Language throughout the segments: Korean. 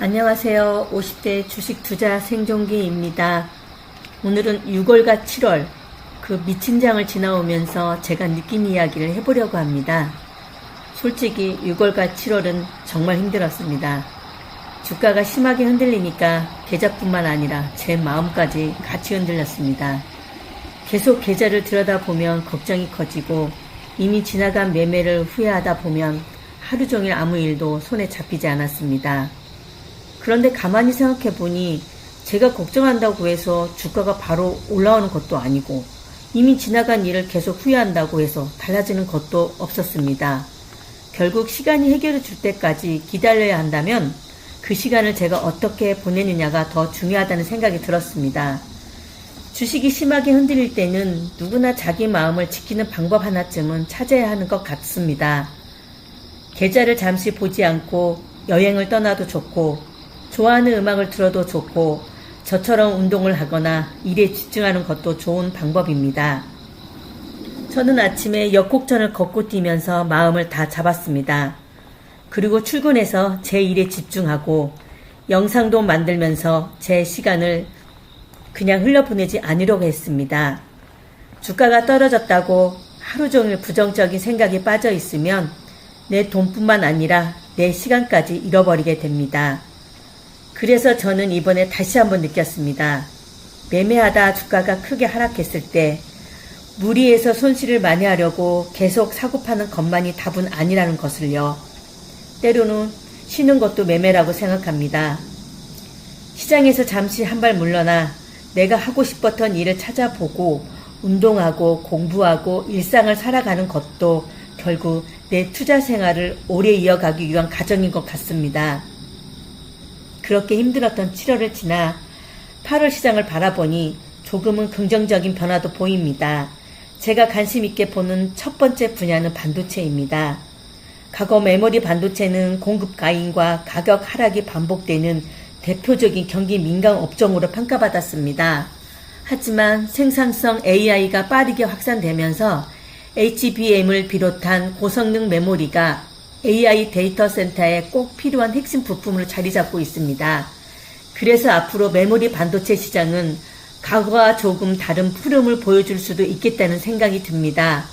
안녕하세요. 50대 주식 투자 생존기입니다. 오늘은 6월과 7월 그 미친 장을 지나오면서 제가 느낀 이야기를 해보려고 합니다. 솔직히 6월과 7월은 정말 힘들었습니다. 주가가 심하게 흔들리니까 계좌뿐만 아니라 제 마음까지 같이 흔들렸습니다. 계속 계좌를 들여다보면 걱정이 커지고 이미 지나간 매매를 후회하다 보면 하루 종일 아무 일도 손에 잡히지 않았습니다. 그런데 가만히 생각해 보니 제가 걱정한다고 해서 주가가 바로 올라오는 것도 아니고 이미 지나간 일을 계속 후회한다고 해서 달라지는 것도 없었습니다. 결국 시간이 해결해 줄 때까지 기다려야 한다면 그 시간을 제가 어떻게 보내느냐가 더 중요하다는 생각이 들었습니다. 주식이 심하게 흔들릴 때는 누구나 자기 마음을 지키는 방법 하나쯤은 찾아야 하는 것 같습니다. 계좌를 잠시 보지 않고 여행을 떠나도 좋고 좋아하는 음악을 들어도 좋고 저처럼 운동을 하거나 일에 집중하는 것도 좋은 방법입니다. 저는 아침에 역곡천을 걷고 뛰면서 마음을 다 잡았습니다. 그리고 출근해서 제 일에 집중하고 영상도 만들면서 제 시간을 그냥 흘려보내지 않으려고 했습니다. 주가가 떨어졌다고 하루 종일 부정적인 생각이 빠져 있으면 내 돈뿐만 아니라 내 시간까지 잃어버리게 됩니다. 그래서 저는 이번에 다시 한번 느꼈습니다. 매매하다 주가가 크게 하락했을 때 무리해서 손실을 만회하려고 계속 사고 파는 것만이 답은 아니라는 것을요. 때로는 쉬는 것도 매매라고 생각합니다. 시장에서 잠시 한 발 물러나 내가 하고 싶었던 일을 찾아보고 운동하고 공부하고 일상을 살아가는 것도 결국 내 투자 생활을 오래 이어가기 위한 과정인 것 같습니다. 그렇게 힘들었던 7월을 지나 8월 시장을 바라보니 조금은 긍정적인 변화도 보입니다. 제가 관심 있게 보는 첫 번째 분야는 반도체입니다. 과거 메모리 반도체는 공급 과잉과 가격 하락이 반복되는 대표적인 경기 민감 업종으로 평가받았습니다. 하지만 생산성 AI가 빠르게 확산되면서 HBM을 비롯한 고성능 메모리가 AI 데이터 센터에 꼭 필요한 핵심 부품으로 자리 잡고 있습니다. 그래서 앞으로 메모리 반도체 시장은 과거와 조금 다른 흐름을 보여줄 수도 있겠다는 생각이 듭니다.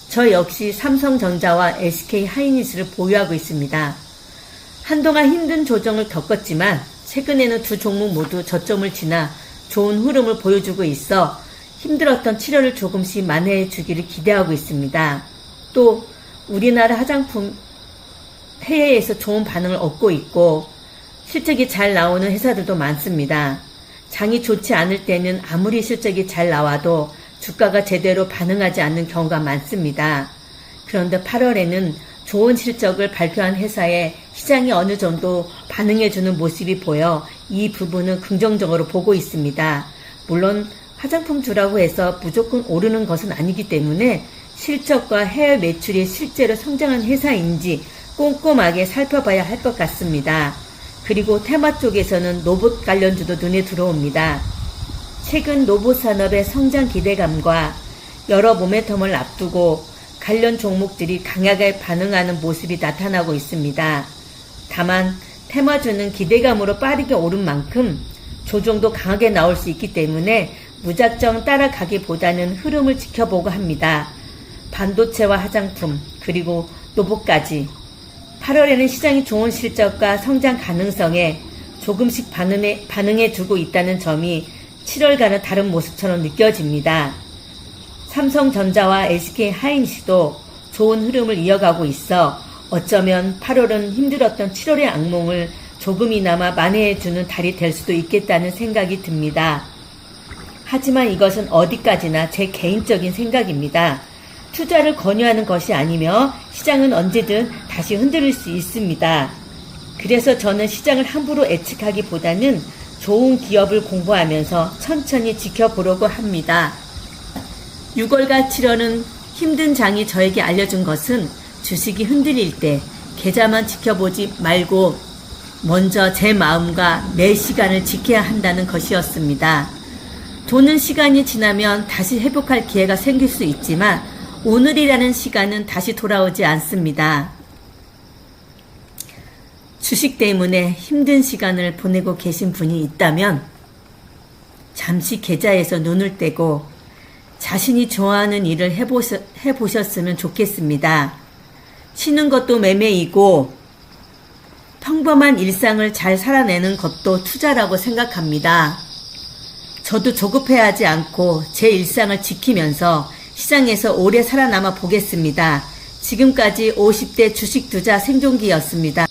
저 역시 삼성전자와 SK하이닉스를 보유하고 있습니다. 한동안 힘든 조정을 겪었지만 최근에는 두 종목 모두 저점을 지나 좋은 흐름을 보여주고 있어 힘들었던 7월을 조금씩 만회해 주기를 기대하고 있습니다. 또 우리나라 화장품 해외에서 좋은 반응을 얻고 있고 실적이 잘 나오는 회사들도 많습니다. 장이 좋지 않을 때는 아무리 실적이 잘 나와도 주가가 제대로 반응하지 않는 경우가 많습니다. 그런데 8월에는 좋은 실적을 발표한 회사에 시장이 어느 정도 반응해주는 모습이 보여 이 부분은 긍정적으로 보고 있습니다. 물론 화장품주라고 해서 무조건 오르는 것은 아니기 때문에 실적과 해외 매출이 실제로 성장한 회사인지 꼼꼼하게 살펴봐야 할 것 같습니다. 그리고 테마 쪽에서는 로봇 관련주도 눈에 들어옵니다. 최근 로봇 산업의 성장 기대감과 여러 모멘텀을 앞두고 관련 종목들이 강하게 반응하는 모습이 나타나고 있습니다. 다만 테마주는 기대감으로 빠르게 오른 만큼 조정도 강하게 나올 수 있기 때문에 무작정 따라가기보다는 흐름을 지켜보고 합니다. 반도체와 화장품 그리고 로봇까지 8월에는 시장이 좋은 실적과 성장 가능성에 조금씩 반응해 주고 있다는 점이 7월과는 다른 모습처럼 느껴집니다. 삼성전자와 SK하이닉스도 좋은 흐름을 이어가고 있어 어쩌면 8월은 힘들었던 7월의 악몽을 조금이나마 만회해 주는 달이 될 수도 있겠다는 생각이 듭니다. 하지만 이것은 어디까지나 제 개인적인 생각입니다. 투자를 권유하는 것이 아니며 시장은 언제든 다시 흔들릴 수 있습니다. 그래서 저는 시장을 함부로 예측하기보다는 좋은 기업을 공부하면서 천천히 지켜보려고 합니다. 6월과 7월은 힘든 장이 저에게 알려준 것은 주식이 흔들릴 때 계좌만 지켜보지 말고 먼저 제 마음과 내 시간을 지켜야 한다는 것이었습니다. 돈은 시간이 지나면 다시 회복할 기회가 생길 수 있지만 오늘이라는 시간은 다시 돌아오지 않습니다. 주식 때문에 힘든 시간을 보내고 계신 분이 있다면 잠시 계좌에서 눈을 떼고 자신이 좋아하는 일을 해보셨으면 좋겠습니다. 쉬는 것도 매매이고 평범한 일상을 잘 살아내는 것도 투자라고 생각합니다. 저도 조급해하지 않고 제 일상을 지키면서 시장에서 오래 살아남아 보겠습니다. 지금까지 50대 주식 투자 생존기였습니다.